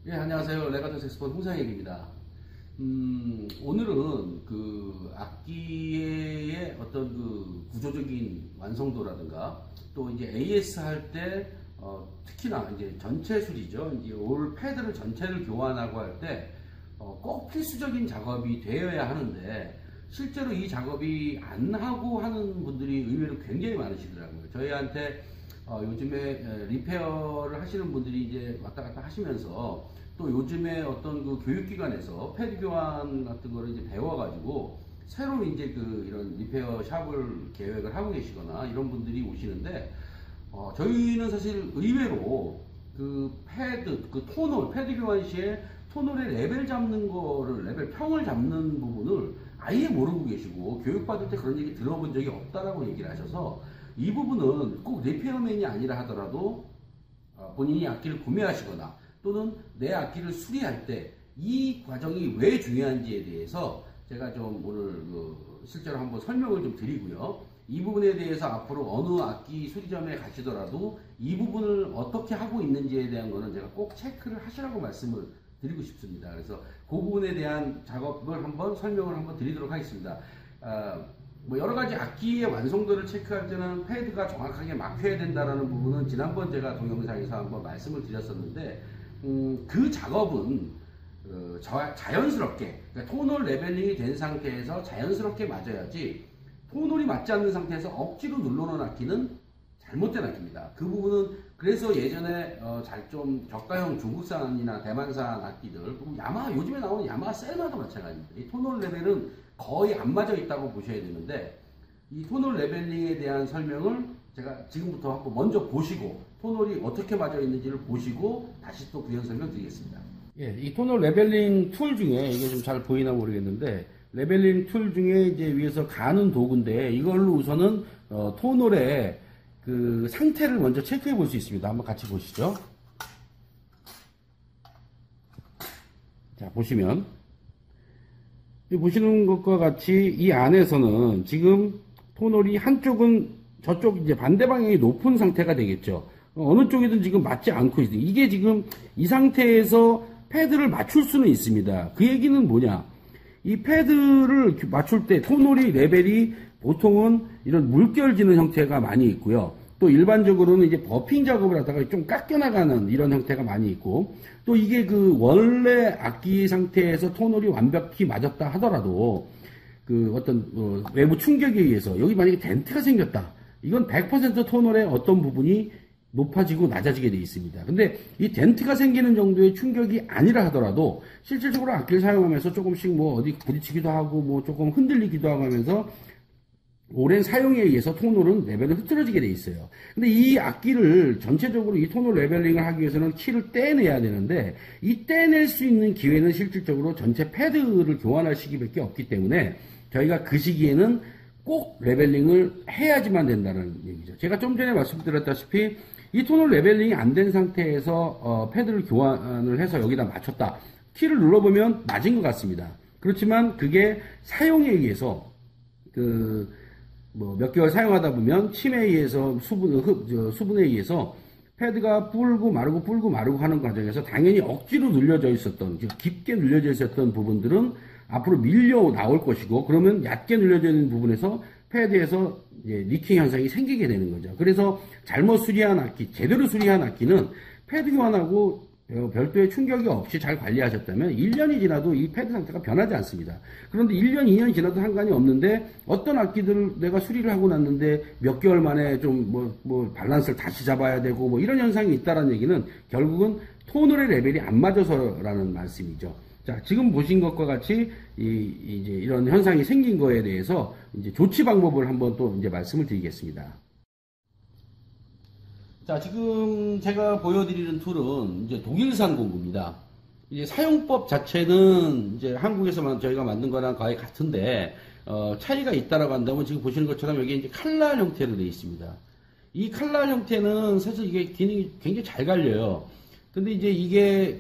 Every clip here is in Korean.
예, 안녕하세요. 레가토스 엑스퍼 홍상혁입니다. 오늘은 그 악기의 어떤 그 구조적인 완성도라든가 또 이제 AS 할 때 특히나 이제 전체 수리죠. 이제 올 패드를 전체를 교환하고 할 때 꼭 필수적인 작업이 되어야 하는데 실제로 이 작업이 안 하고 하는 분들이 의외로 굉장히 많으시더라고요. 저희한테 요즘에 리페어를 하시는 분들이 이제 왔다 갔다 하시면서 또 요즘에 어떤 그 교육기관에서 패드 교환 같은 거를 이제 배워가지고 새로 이제 그 이런 리페어 샵을 계획을 하고 계시거나 이런 분들이 오시는데 저희는 사실 의외로 그 패드, 그 토널, 패드 교환 시에 토널의 레벨 잡는 거를, 레벨 평을 잡는 부분을 아예 모르고 계시고 교육받을 때 그런 얘기 들어본 적이 없다라고 얘기를 하셔서 이 부분은 꼭 리페어맨이 아니라 하더라도 본인이 악기를 구매하시거나 또는 내 악기를 수리할 때 이 과정이 왜 중요한지에 대해서 제가 좀 오늘 실제로 한번 설명을 좀 드리고요. 이 부분에 대해서 앞으로 어느 악기 수리점에 가시더라도 이 부분을 어떻게 하고 있는지에 대한 거는 제가 꼭 체크를 하시라고 말씀을 드리고 싶습니다. 그래서 그 부분에 대한 작업을 한번 설명을 한번 드리도록 하겠습니다. 뭐 여러 가지 악기의 완성도를 체크할 때는 패드가 정확하게 막혀야 된다는 부분은 지난번 제가 동영상에서 한번 말씀을 드렸었는데 그 작업은 자연스럽게, 그러니까 토널 레벨링이 된 상태에서 자연스럽게 맞아야지, 토널이 맞지 않는 상태에서 억지로 눌러놓은 악기는 잘못된 악기입니다. 그 부분은 그래서 예전에 좀 저가형 중국산이나 대만산 악기들, 요즘에 나오는 야마하 셀마도 마찬가지입니다. 이 토널 레벨은 거의 안 맞아 있다고 보셔야 되는데, 이 토널 레벨링에 대한 설명을 제가 지금부터 한번 먼저 보시고 토널이 어떻게 맞아 있는지를 보시고 다시 또 부연 설명 드리겠습니다. 예, 이 토널 레벨링 툴 중에 이게 좀 잘 보이나 모르겠는데, 레벨링 툴 중에 이제 위에서 가는 도구인데, 이걸로 우선은 토널의 그 상태를 먼저 체크해 볼 수 있습니다. 한번 같이 보시죠. 자, 보시면 보시는 것과 같이 이 안에서는 지금 토널이 한쪽은 저쪽 이제 반대 방향이 높은 상태가 되겠죠. 어느 쪽이든 지금 맞지 않고 있어요. 이게 지금 이 상태에서 패드를 맞출 수는 있습니다. 그 얘기는 뭐냐? 이 패드를 맞출 때 토널이 레벨이 보통은 이런 물결지는 형태가 많이 있고요. 또 일반적으로는 이제 버핑 작업을 하다가 좀 깎여나가는 이런 형태가 많이 있고, 또 이게 그 원래 악기 상태에서 토널이 완벽히 맞았다 하더라도 그 어떤 외부 충격에 의해서 여기 만약에 덴트가 생겼다. 이건 100% 토널의 어떤 부분이 높아지고 낮아지게 되어 있습니다. 근데 이 덴트가 생기는 정도의 충격이 아니라 하더라도 실질적으로 악기를 사용하면서 조금씩 뭐 어디 부딪히기도 하고 뭐 조금 흔들리기도 하고 하면서 오랜 사용에 의해서 토널은 레벨이 흐트러지게 되어 있어요. 근데 이 악기를 전체적으로 이 토널 레벨링을 하기 위해서는 키를 떼내야 되는데, 이 떼낼 수 있는 기회는 실질적으로 전체 패드를 교환할 시기밖에 없기 때문에 저희가 그 시기에는 꼭 레벨링을 해야지만 된다는 얘기죠. 제가 좀 전에 말씀드렸다시피 이 토널 레벨링이 안 된 상태에서 패드를 교환을 해서 여기다 맞췄다. 키를 눌러보면 맞은 것 같습니다. 그렇지만 그게 사용에 의해서 몇 개월 사용하다 보면 침에 의해서 수분에 의해서 패드가 불고 마르고 하는 과정에서 당연히 억지로 눌려져 있었던, 깊게 눌려져 있었던 부분들은 앞으로 밀려 나올 것이고, 그러면 얕게 눌려져 있는 부분에서 패드에서 이제 리킹 현상이 생기게 되는 거죠. 그래서 잘못 수리한 악기, 제대로 수리한 악기는 패드 교환하고 별도의 충격이 없이 잘 관리하셨다면 1년이 지나도 이 패드 상태가 변하지 않습니다. 그런데 1년, 2년이 지나도 상관이 없는데, 어떤 악기들을 내가 수리를 하고 났는데 몇 개월 만에 좀 밸런스를 다시 잡아야 되고 뭐 이런 현상이 있다는 얘기는 결국은 토널의 레벨이 안 맞아서라는 말씀이죠. 자, 지금 보신 것과 같이 이제 이런 현상이 생긴 거에 대해서 이제 조치 방법을 한번 또 이제 말씀을 드리겠습니다. 자, 지금 제가 보여드리는 툴은 이제 독일산 공구입니다. 이제 사용법 자체는 이제 한국에서만 저희가 만든 거랑 거의 같은데, 차이가 있다라고 한다면 지금 보시는 것처럼 여기 이제 칼날 형태로 되어 있습니다. 이 칼날 형태는 사실 이게 기능이 굉장히 잘 갈려요. 근데 이제 이게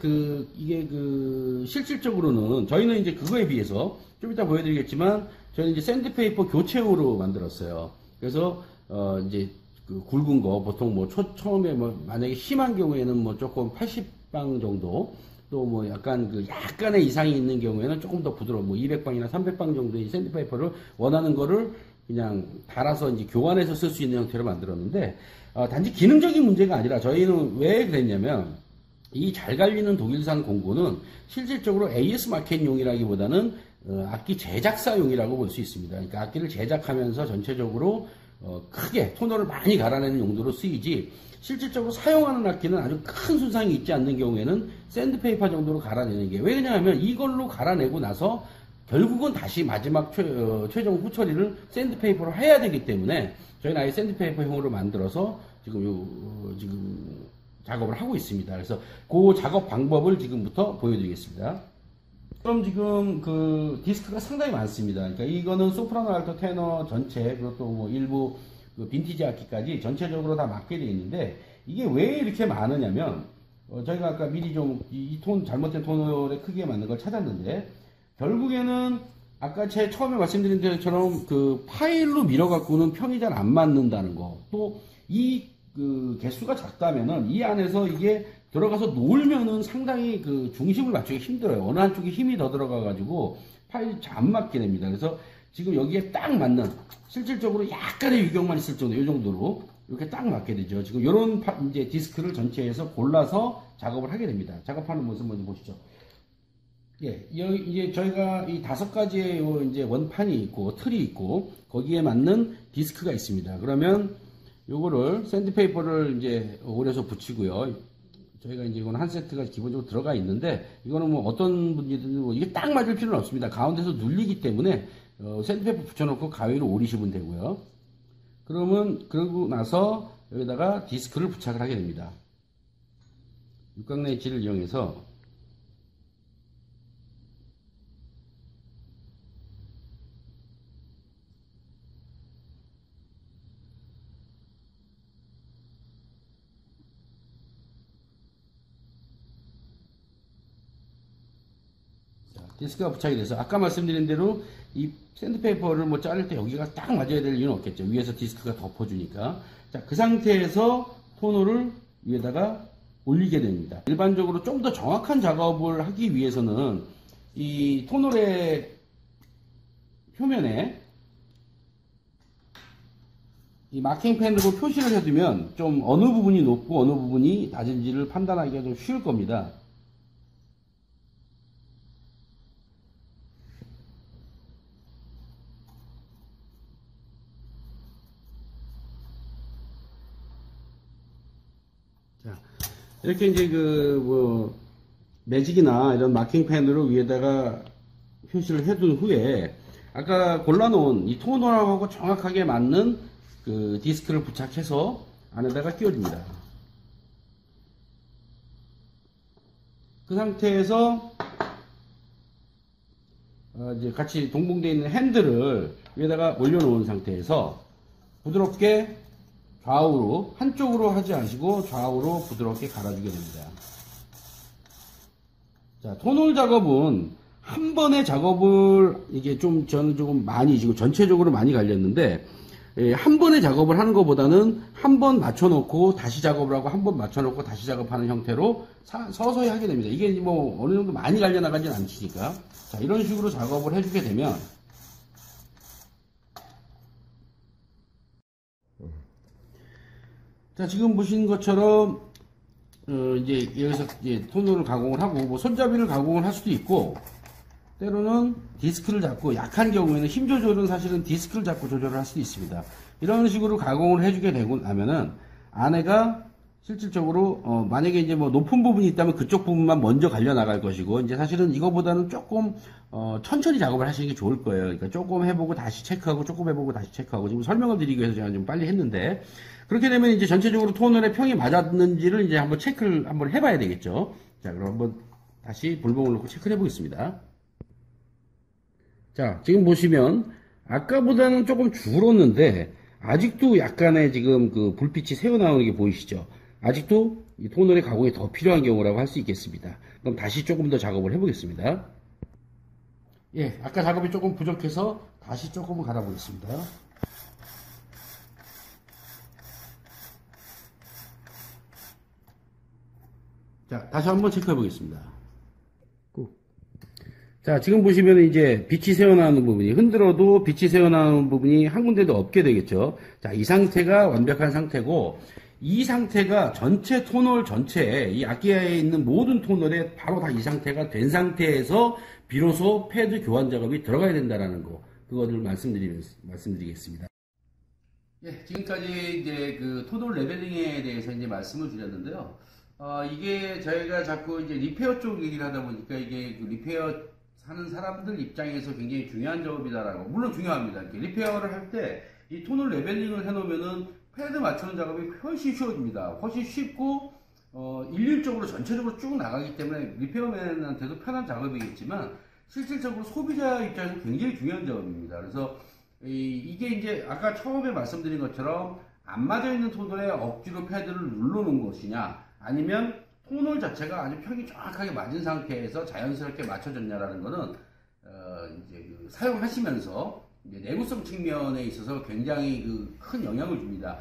실질적으로는 저희는 이제 그거에 비해서 좀 이따 보여드리겠지만 저희는 이제 샌드페이퍼 교체용으로 만들었어요. 그래서 이제 굵은 거 보통 처음에 만약에 심한 경우에는 조금 80방 정도 또 뭐 약간 약간의 이상이 있는 경우에는 조금 더 부드러운 뭐 200방이나 300방 정도의 샌드페이퍼를 원하는 거를 그냥 달아서 이제 교환해서 쓸 수 있는 형태로 만들었는데, 단지 기능적인 문제가 아니라 저희는 왜 그랬냐면, 이 잘 갈리는 독일산 공구는 실질적으로 AS 마켓용이라기보다는 악기 제작사용이라고 볼 수 있습니다. 그러니까 악기를 제작하면서 전체적으로 크게 토너를 많이 갈아내는 용도로 쓰이지, 실질적으로 사용하는 악기는 아주 큰 손상이 있지 않는 경우에는 샌드페이퍼 정도로 갈아내는 게, 왜 그러냐면 이걸로 갈아내고 나서 결국은 다시 마지막 최종 후처리를 샌드페이퍼로 해야 되기 때문에 저희는 아예 샌드페이퍼형으로 만들어서 지금 작업을 하고 있습니다. 그래서 그 작업 방법을 지금부터 보여드리겠습니다. 그럼 지금 디스크가 상당히 많습니다. 그러니까 이거는 소프라노, 알토, 테너 전체, 그것도 뭐 일부 빈티지 악기까지 전체적으로 다 맞게 되어 있는데, 이게 왜 이렇게 많으냐면, 저희가 아까 미리 이 잘못된 톤의 크기에 맞는 걸 찾았는데, 결국에는 아까 처음에 말씀드린 것처럼 파일로 밀어갖고는 평이 잘 안 맞는다는 거, 또 이 개수가 작다면은 이 안에서 이게 들어가서 놀면은 상당히 중심을 맞추기 힘들어요. 어느 한쪽에 힘이 더 들어가가지고 파일이 잘 안 맞게 됩니다. 그래서 지금 여기에 딱 맞는, 실질적으로 약간의 유격만 있을 정도, 이 정도로 이렇게 딱 맞게 되죠. 지금 이런 이제 디스크를 전체에서 골라서 작업을 하게 됩니다. 작업하는 모습 먼저 보시죠. 예, 이제 저희가 이 5가지의 이제 원판이 있고 틀이 있고 거기에 맞는 디스크가 있습니다. 그러면 요거를 샌드페이퍼를 이제 오려서 붙이고요. 저희가 이제 이건 한 세트가 기본적으로 들어가 있는데, 이거는 뭐 어떤 분이든 이게 딱 맞을 필요는 없습니다. 가운데서 눌리기 때문에 샌드페이퍼 붙여놓고 가위로 오리시면 되고요. 그러고 나서 여기다가 디스크를 부착을 하게 됩니다. 육각내 엣지를 이용해서 디스크가 부착이 돼서, 아까 말씀드린 대로 이 샌드페이퍼를 뭐 자를 때 여기가 딱 맞아야 될 이유는 없겠죠. 위에서 디스크가 덮어주니까. 자, 그 상태에서 토너를 위에다가 올리게 됩니다. 일반적으로 좀 더 정확한 작업을 하기 위해서는 이 토너의 표면에 이 마킹펜으로 표시를 해두면 좀 어느 부분이 높고 어느 부분이 낮은지를 판단하기가 좀 쉬울 겁니다. 자, 이렇게 이제 매직이나 이런 마킹펜으로 위에다가 표시를 해둔 후에 아까 골라놓은 이 토너하고 정확하게 맞는 디스크를 부착해서 안에다가 끼워줍니다. 그 상태에서 이제 같이 동봉되어 있는 핸들을 위에다가 올려놓은 상태에서 부드럽게 좌우로, 한쪽으로 하지 않으시고 좌우로 부드럽게 갈아주게 됩니다. 자, 토너 작업은 한 번의 작업을, 이게 저는 조금 많이, 지금 전체적으로 많이 갈렸는데, 한 번의 작업을 하는 것보다는 한 번 맞춰놓고 다시 작업을 하고 한 번 맞춰놓고 다시 작업하는 형태로 서서히 하게 됩니다. 이게 뭐 어느 정도 많이 갈려나가진 않으시니까. 자, 이런 식으로 작업을 해주게 되면, 자, 지금 보신 것처럼 이제 여기서 이제 토너를 가공을 하고, 뭐 손잡이를 가공을 할 수도 있고, 때로는 디스크를 잡고, 약한 경우에는 힘 조절은 사실은 디스크를 잡고 조절을 할 수도 있습니다. 이런 식으로 가공을 해주게 되고 나면은 안에가 실질적으로 만약에 이제 뭐 높은 부분이 있다면 그쪽 부분만 먼저 갈려 나갈 것이고, 이제 사실은 이거보다는 조금 천천히 작업을 하시는 게 좋을 거예요. 그러니까 조금 해보고 다시 체크하고, 조금 해보고 다시 체크하고, 지금 설명을 드리기 위해서 제가 좀 빨리 했는데, 그렇게 되면 이제 전체적으로 토너의 평이 맞았는지를 이제 한번 체크를 한번 해봐야 되겠죠. 자, 그럼 한번 다시 볼봉을 놓고 체크를 해보겠습니다. 자, 지금 보시면 아까보다는 조금 줄었는데 아직도 약간의 지금 불빛이 새어나오는 게 보이시죠? 아직도 이 토너의 가공이 더 필요한 경우라고 할 수 있겠습니다. 그럼 다시 조금 더 작업을 해보겠습니다. 예, 아까 작업이 조금 부족해서 다시 조금 갈아보겠습니다. 자, 다시 한번 체크해 보겠습니다. 자, 지금 보시면 이제 빛이 새어나오는 부분이 흔들어도 빛이 새어나오는 부분이 한 군데도 없게 되겠죠. 자, 이 상태가 완벽한 상태고, 이 상태가 전체 토널 전체에 이 악기에 있는 모든 토널에 바로 다 이 상태가 된 상태에서 비로소 패드 교환 작업이 들어가야 된다라는 거, 그거를 말씀드리겠습니다. 예, 지금까지 이제 그 토널 레벨링에 대해서 이제 말씀을 드렸는데요. 이게 저희가 자꾸 이제 리페어 쪽 얘기를 하다 보니까 이게 그 리페어 하는 사람들 입장에서 굉장히 중요한 작업이다라고. 물론 중요합니다. 이렇게 리페어를 할 때 이 토널 레벨링을 해놓으면은 패드 맞추는 작업이 훨씬 쉬워집니다. 훨씬 쉽고, 일률적으로 전체적으로 쭉 나가기 때문에 리페어맨한테도 편한 작업이겠지만, 실질적으로 소비자 입장에서 굉장히 중요한 작업입니다. 그래서, 이게 이제 아까 처음에 말씀드린 것처럼 안 맞아 있는 토널에 억지로 패드를 눌러놓은 것이냐, 아니면 토널 자체가 아주 평이 정확하게 맞은 상태에서 자연스럽게 맞춰졌냐라는 거는, 이제 그 사용하시면서 이제 내구성 측면에 있어서 굉장히 그 큰 영향을 줍니다.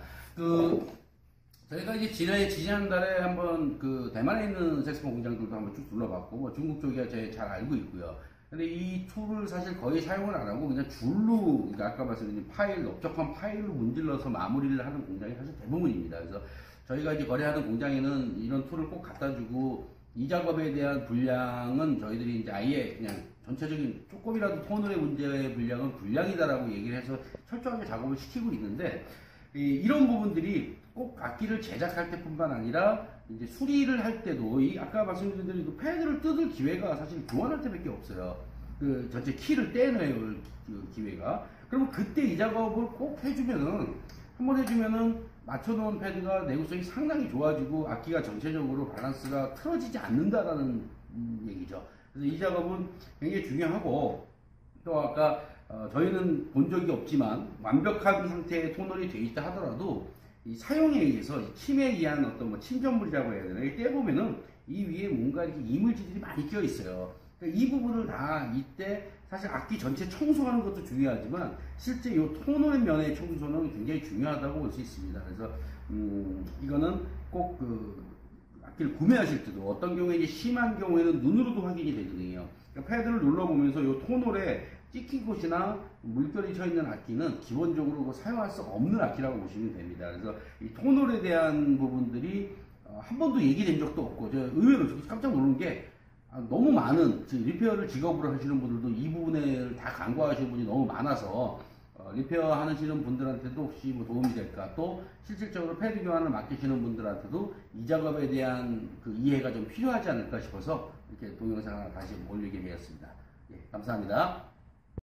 저희가 이제 지난달에 한번 그 대만에 있는 색소폰 공장들도 한번 쭉 둘러봤고, 뭐 중국 쪽이야 제가 잘 알고 있고요. 근데 이 툴을 사실 거의 사용을 안 하고 그냥 줄로, 그러니까 아까 말씀드린 넓적한 파일로 문질러서 마무리를 하는 공장이 사실 대부분입니다. 그래서 저희가 이제 거래하는 공장에는 이런 툴을 꼭 갖다 주고, 이 작업에 대한 분량은 저희들이 이제 아예 그냥 전체적인 조금이라도 토널의 문제의 분량은 불량이다라고 얘기를 해서 철저하게 작업을 시키고 있는데, 이런 부분들이 꼭 악기를 제작할 때뿐만 아니라 이제 수리를 할 때도, 이 아까 말씀드린 대로 그 패드를 뜯을 기회가 사실 교환할 때밖에 없어요. 그 전체 키를 떼낼 그 기회가. 그러면 그때 이 작업을 꼭 해주면은, 한번 해주면은 맞춰놓은 패드가 내구성이 상당히 좋아지고 악기가 전체적으로 밸런스가 틀어지지 않는다라는 얘기죠. 그래서 이 작업은 굉장히 중요하고, 또 아까 저희는 본 적이 없지만 완벽한 상태의 토널이 돼 있다 하더라도 이 사용에 의해서 침에 의한 어떤 뭐 침전물이라고 해야 되나, 이게 떼보면은 이 위에 뭔가 이렇게 이물질들이 많이 껴 있어요. 그러니까 이 부분을 다 이때 사실 악기 전체 청소하는 것도 중요하지만 실제 이 토널 면의 청소는 굉장히 중요하다고 볼 수 있습니다. 그래서 이거는 꼭 그 악기를 구매하실 때도 어떤 경우에 이제 심한 경우에는 눈으로도 확인이 되거든요. 그러니까 패드를 눌러보면서 이 토널에 찍힌 곳이나 물결이 쳐 있는 악기는 기본적으로 사용할 수 없는 악기라고 보시면 됩니다. 그래서 이 토널에 대한 부분들이 한 번도 얘기된 적도 없고, 저 의외로 깜짝 놀란 게 너무 많은 리페어를 직업으로 하시는 분들도 이 부분을 다 간과하시는 분이 너무 많아서 리페어 하시는 분들한테도 혹시 뭐 도움이 될까, 또 실질적으로 패드 교환을 맡기시는 분들한테도 이 작업에 대한 그 이해가 좀 필요하지 않을까 싶어서 이렇게 동영상을 다시 올리게 되었습니다. 예, 감사합니다.